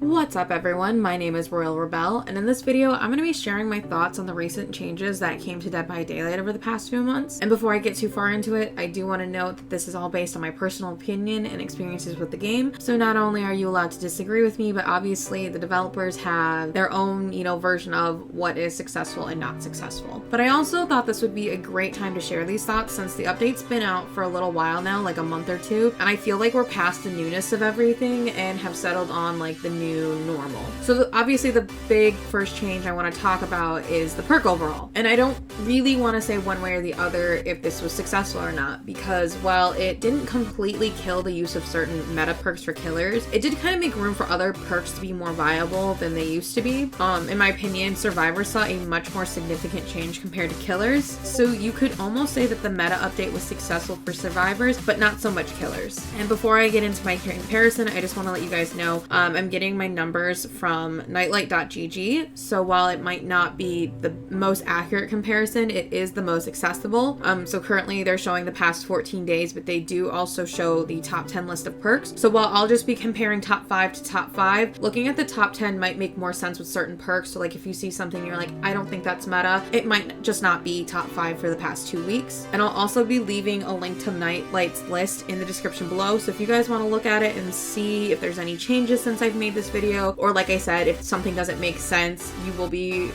What's up everyone, my name is Royal Rebel, and in this video I'm going to be sharing my thoughts on the recent changes that came to Dead by Daylight over the past few months. And before I get too far into it, I do want to note that this is all based on my personal opinion and experiences with the game, so not only are you allowed to disagree with me, but obviously the developers have their own, version of what is successful and not successful. But I also thought this would be a great time to share these thoughts since the update's been out for a little while now, like a month or two, and I feel like we're past the newness of everything and have settled on like the new normal. So obviously the big first change I want to talk about is the perk overall. And I don't really want to say one way or the other if this was successful or not, because while it didn't completely kill the use of certain meta perks for killers, it did kind of make room for other perks to be more viable than they used to be. In my opinion, survivors saw a much more significant change compared to killers, so you could almost say that the meta update was successful for survivors, but not so much killers. And before I get into my comparison, I just want to let you guys know I'm getting my numbers from nightlight.gg, so while it might not be the most accurate comparison, it is the most accessible. So currently they're showing the past 14 days, but they do also show the top 10 list of perks. So while I'll just be comparing top 5 to top 5, looking at the top 10 might make more sense with certain perks. So like if you see something you're like, I don't think that's meta, it might just not be top 5 for the past 2 weeks. And I'll also be leaving a link to Nightlight's list in the description below, so if you guys want to look at it and see if there's any changes since I've made this video, or like I said, if something doesn't make sense, it'll be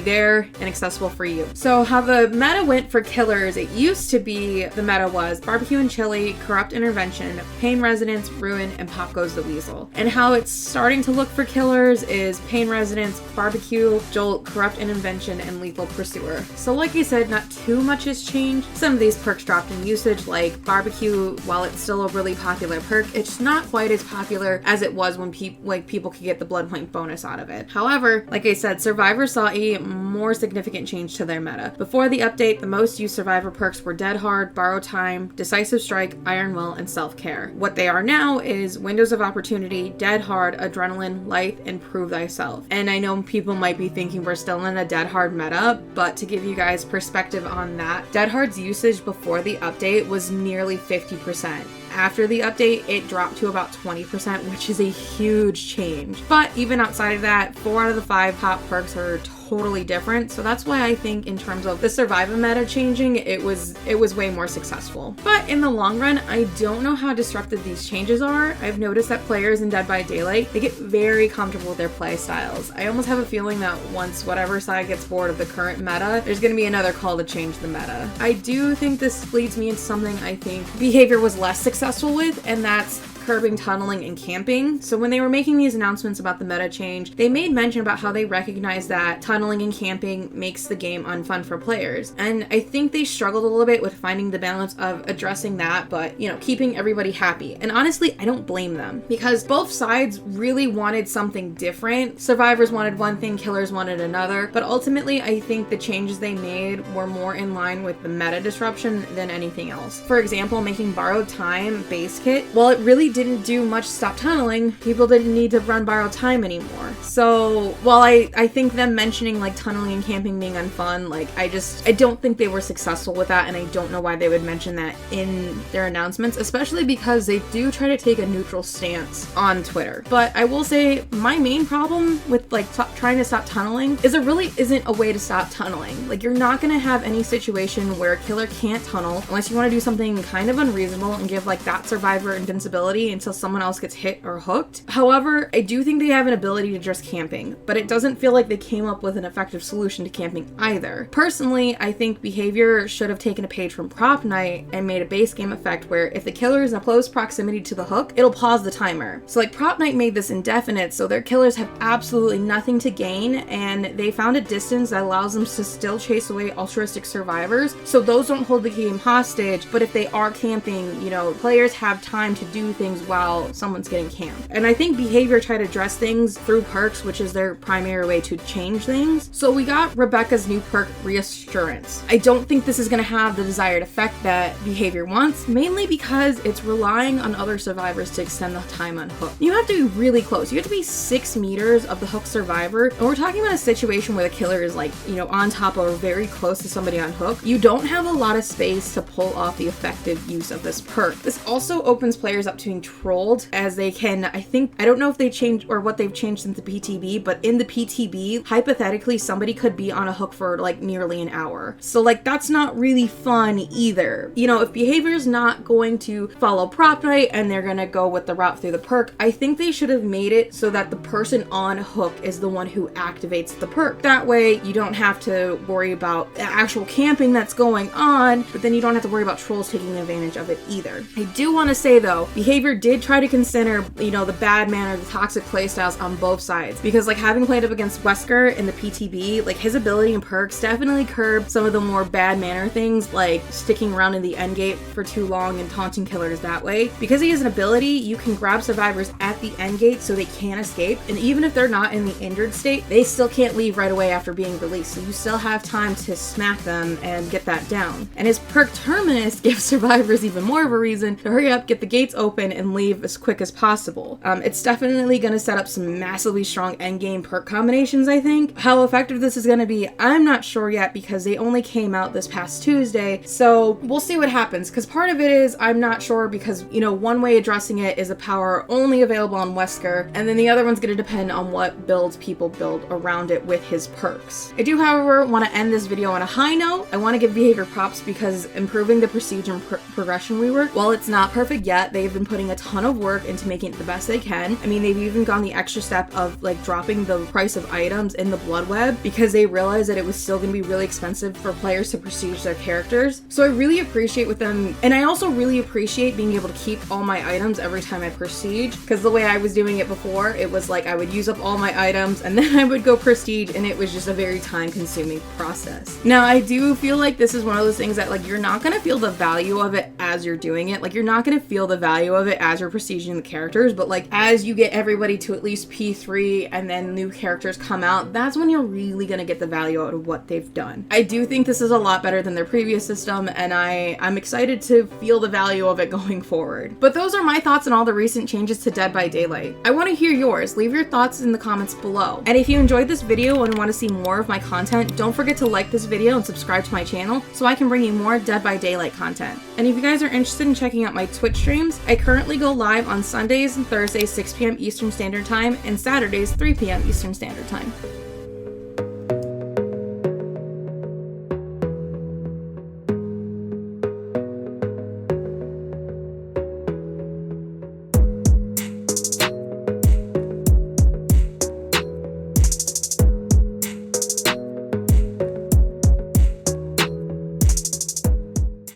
there and accessible for you. So how the meta went for killers, it used to be the meta was barbecue and chili, corrupt intervention, pain resonance, ruin, and pop goes the weasel. And how it's starting to look for killers is pain resonance, barbecue, jolt, corrupt intervention, and lethal pursuer. So like I said, not too much has changed. Some of these perks dropped in usage, like barbecue, while it's still a really popular perk, it's not quite as popular as it was when people could get the blood point bonus out of it. However, like I said, survivors saw a more significant change to their meta. Before the update, the most used survivor perks were Dead Hard, Borrow Time, Decisive Strike, Iron Will, and Self-Care. What they are now is Windows of Opportunity, Dead Hard, Adrenaline, Life, and Prove Thyself. And I know people might be thinking we're still in a Dead Hard meta, but to give you guys perspective on that, Dead Hard's usage before the update was nearly 50%. After the update, it dropped to about 20%, which is a huge change. But even outside of that, 4 out of the 5 top perks are totally different. So that's why I think in terms of the survivor meta changing, it was way more successful. But in the long run, I don't know how disruptive these changes are. I've noticed that players in Dead by Daylight, they get very comfortable with their play styles. I almost have a feeling that once whatever side gets bored of the current meta, there's going to be another call to change the meta. I do think this leads me into something I think behavior was less successful with, and that's curbing tunneling and camping. So when they were making these announcements about the meta change, they made mention about how they recognize that tunneling and camping makes the game unfun for players. And I think they struggled a little bit with finding the balance of addressing that, but keeping everybody happy. And honestly, I don't blame them, because both sides really wanted something different. Survivors wanted one thing, killers wanted another, but ultimately I think the changes they made were more in line with the meta disruption than anything else. For example, making Borrowed Time base kit, while it really didn't do much to stop tunneling, people didn't need to run Borrowed Time anymore. So while I think them mentioning like tunneling and camping being unfun, like I don't think they were successful with that, and I don't know why they would mention that in their announcements, especially because they do try to take a neutral stance on Twitter. But I will say my main problem with trying to stop tunneling is there really isn't a way to stop tunneling. Like, you're not gonna have any situation where a killer can't tunnel unless you want to do something kind of unreasonable and give like that survivor invincibility until someone else gets hit or hooked. However, I do think they have an ability to address camping, but it doesn't feel like they came up with an effective solution to camping either. Personally, I think behavior should have taken a page from Prop Night and made a base game effect where if the killer is in close proximity to the hook, it'll pause the timer. So like Prop Night made this indefinite, so their killers have absolutely nothing to gain, and they found a distance that allows them to still chase away altruistic survivors, so those don't hold the game hostage. But if they are camping, players have time to do things while someone's getting camped. And I think behavior tried to address things through perks perks, which is their primary way to change things. So we got Rebecca's new perk, Reassurance. I don't think this is going to have the desired effect that Behavior wants, mainly because it's relying on other survivors to extend the time on Hook. You have to be really close. You have to be 6 meters of the Hook survivor, and we're talking about a situation where the killer is like, you know, on top or very close to somebody on Hook. You don't have a lot of space to pull off the effective use of this perk. This also opens players up to being trolled, as they can, I don't know if they changed or what they've changed since the PTB, but in the PTB, hypothetically, somebody could be on a Hook for like nearly an hour. So like, that's not really fun either. You know, if Behavior's not going to follow Prop Night and they're gonna go with the route through the perk, I think they should have made it so that the person on Hook is the one who activates the perk. That way you don't have to worry about the actual camping that's going on, but then you don't have to worry about trolls taking advantage of it either. I do want to say though, Behavior did try to consider, you know, the bad man or the toxic playstyles on both sides, because like having played up against Wesker in the PTB, like his ability and perks definitely curb some of the more bad manner things, like sticking around in the end gate for too long and taunting killers that way. Because he has an ability, you can grab survivors at the end gate so they can't escape, and even if they're not in the injured state, they still can't leave right away after being released, so you still have time to smack them and get that down. And his perk Terminus gives survivors even more of a reason to hurry up, get the gates open, and leave as quick as possible. It's definitely going to set up some massively strong endgame perk combinations, I think. How effective this is going to be, I'm not sure yet, because they only came out this past Tuesday, so we'll see what happens, because part of it is I'm not sure, because, you know, one way addressing it is a power only available on Wesker, and then the other one's going to depend on what builds people build around it with his perks. I do, however, want to end this video on a high note. I want to give Behavior props because improving the procedure and progression rework, while it's not perfect yet, they've been putting a ton of work into making it the best they can. I mean, they've even gone the extra step of like dropping the price of items in the Blood Web because they realized that it was still going to be really expensive for players to prestige their characters. So I really appreciate with them, and I also really appreciate being able to keep all my items every time I prestige, because the way I was doing it before, it was like I would use up all my items and then I would go prestige, and it was just a very time-consuming process. Now, I do feel like this is one of those things that like you're not going to feel the value of it as you're doing it. Like you're not going to feel the value of it as you're prestiging the characters, but like as you get everybody to at least P3 and then new characters come out, that's when you're really going to get the value out of what they've done. I do think this is a lot better than their previous system, and I'm excited to feel the value of it going forward. But those are my thoughts on all the recent changes to Dead by Daylight. I want to hear yours. Leave your thoughts in the comments below. And if you enjoyed this video and want to see more of my content, don't forget to like this video and subscribe to my channel so I can bring you more Dead by Daylight content. And if you guys are interested in checking out my Twitch streams, I currently go live on Sundays and Thursdays 6 p.m. Eastern Standard Time and Saturdays 3 p.m. Eastern Standard Time.